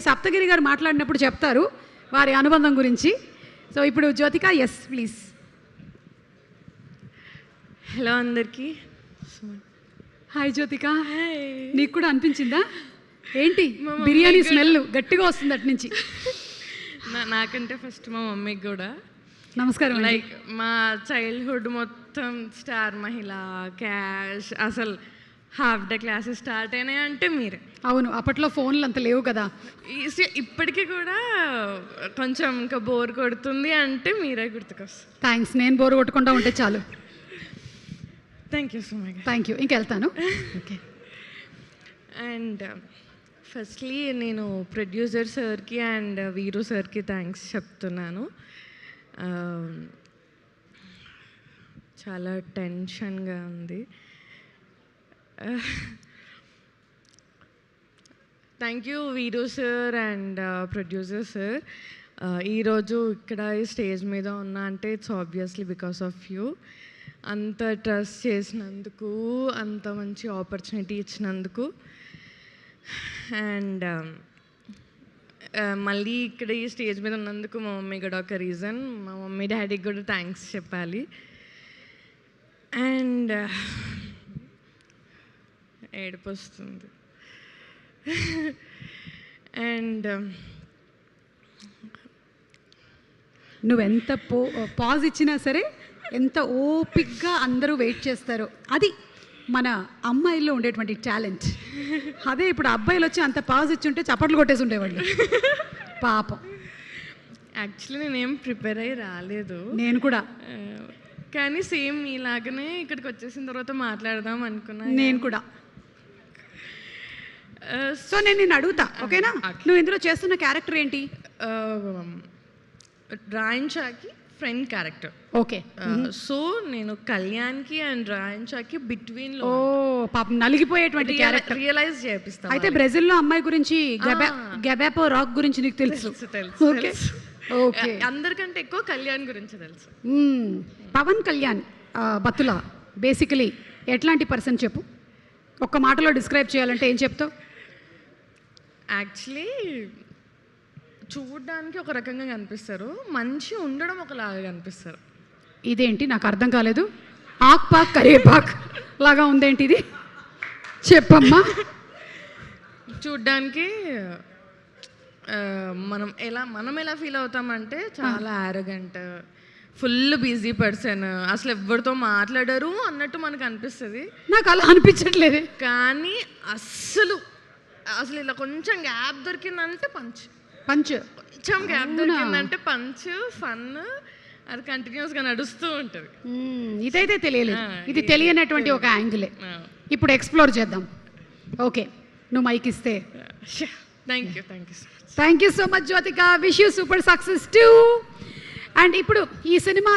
సప్తగిరి గారు మాట్లాడినప్పుడు చెప్తారు వారి అనుబంధం గురించి. సో ఇప్పుడు జ్యోతిక, ఎస్ ప్లీజ్. హలో అందరికీ. హాయ్ జ్యోతిక. నీకు కూడా అనిపించిందా ఏంటి బిర్యానీ స్మెల్ గట్టిగా వస్తుంది అటు నుంచి? నాకంటే ఫస్ట్ మా మమ్మీకి కూడా నమస్కారం. లైక్ మా చైల్డ్హుడ్ మొత్తం స్టార్ మహిళ, క్యాష్, అసలు హాఫ్ డే క్లాసెస్ స్టార్ట్ అయినాయి అంటే మీరే. అవును, అప్పట్లో ఫోన్లు అంత లేవు కదా. ఇప్పటికీ కూడా కొంచెం ఇంకా బోర్ కొడుతుంది అంటే మీరే గుర్తుకొస్తారు. థ్యాంక్స్, నేను బోర్ కొట్టకుండా ఉంటే చాలు. Thank you so much. Thank you. ఇంకెళ్తాను. ఓకే. అండ్ ఫస్ట్లీ నేను ప్రొడ్యూసర్ సార్కి అండ్ వీరు సార్కి థ్యాంక్స్ చెప్తున్నాను. చాలా టెన్షన్గా ఉంది. Thank you Veeru sir and producer sir. ఈరోజు ఇక్కడ ఈ స్టేజ్ మీద ఉన్నా అంటే it's obviously because of you. అంత ట్రస్ట్ చేసినందుకు, అంత మంచి ఆపర్చునిటీ ఇచ్చినందుకు. అండ్ మళ్ళీ ఇక్కడ ఈ స్టేజ్ మీద ఉన్నందుకు మా మమ్మీ కూడా ఒక రీజన్. మా మమ్మీ డాడీకి కూడా థ్యాంక్స్ చెప్పాలి. అండ్ ఏడుపు వస్తుంది. అండ్ నువ్వెంత పాజ్ ఇచ్చినా సరే, ఎంత ఓపిక్గా అందరూ వెయిట్ చేస్తారో, అది మన అమ్మాయిల్లో ఉండేటువంటి టాలెంట్. అదే ఇప్పుడు అబ్బాయిలు వచ్చి అంత పాజ్ ఇచ్చి ఉంటే చప్పట్లు కొట్టేసి ఉండేవాళ్ళు పాపం. యాక్చువల్లీ నేనేం ప్రిపేర్ అయ్యి రాలేదు. నేను కూడా. కానీ సేమ్ మీలాగనే ఇక్కడికి వచ్చేసిన తర్వాత మాట్లాడదాం అనుకున్నాను. నేను కూడా. సో నేను నిన్ను అడుగుతా, ఓకేనా? నువ్వు ఇందులో చేస్తున్న క్యారెక్టర్ ఏంటి? రాయన్షాకి ఫ్రెండ్ క్యారెక్టర్. ఓకే. సో నేను కళ్యాణ్కి అండ్ రాయన్షాకి బిట్వీన్ లో పాపం నలిగిపోయేటువంటి క్యారెక్టర్ రియలైజ్ చేపిస్తాను. అయితే బ్రెజిల్లో అమ్మాయి గురించి గబాపో రాక్ గురించి నీకు తెలుసు? ఓకే. ఓకే. అందరికంటే ఎక్కువ కళ్యాణ్ గురించి తెలుసు. పవన్ కళ్యాణ్ బత్తుల బేసికలీ ఎట్లాంటి పర్సన్ చెప్పు? ఒక్క మాటలో డిస్క్రైబ్ చేయాలంటే ఏం చెప్తావు? యాక్చువల్లీ చూడడానికి ఒక రకంగా కనిపిస్తారు, మంచి ఉండడం ఒకలాగా కనిపిస్తారు. ఇదేంటి నాకు అర్థం కాలేదు. ఆక్ పాక్ కరేపాక్ లాగా ఉందేంటి ఇది? చెప్పమ్మా. చూడ్డానికి మనం ఎలా ఫీల్ అవుతామంటే చాలా యారగెంట్, ఫుల్ బిజీ పర్సన్, అసలు ఎవరితో మాట్లాడరు అన్నట్టు మనకు అనిపిస్తుంది. నాకు అలా అనిపించట్లేదు. కానీ అసలు ఇలా కొంచెం గ్యాప్ దొరికిందంటే పంచ్, కొంచెం గ్యాప్ దొరికిందంటే పంచ్, ఫన్, అది కంటిన్యూస్గా నడుస్తూ ఉంటుంది. ఇదైతే తెలియలేదు. ఇది తెలియనటువంటి ఒక యాంగిలే. ఇప్పుడు ఎక్స్ప్లోర్ చేద్దాం. ఓకే, నువ్వు మైక్ ఇస్తే. Thank you thank you so much Jyothika. Wish you super success two. And ఇప్పుడు ఈ సినిమా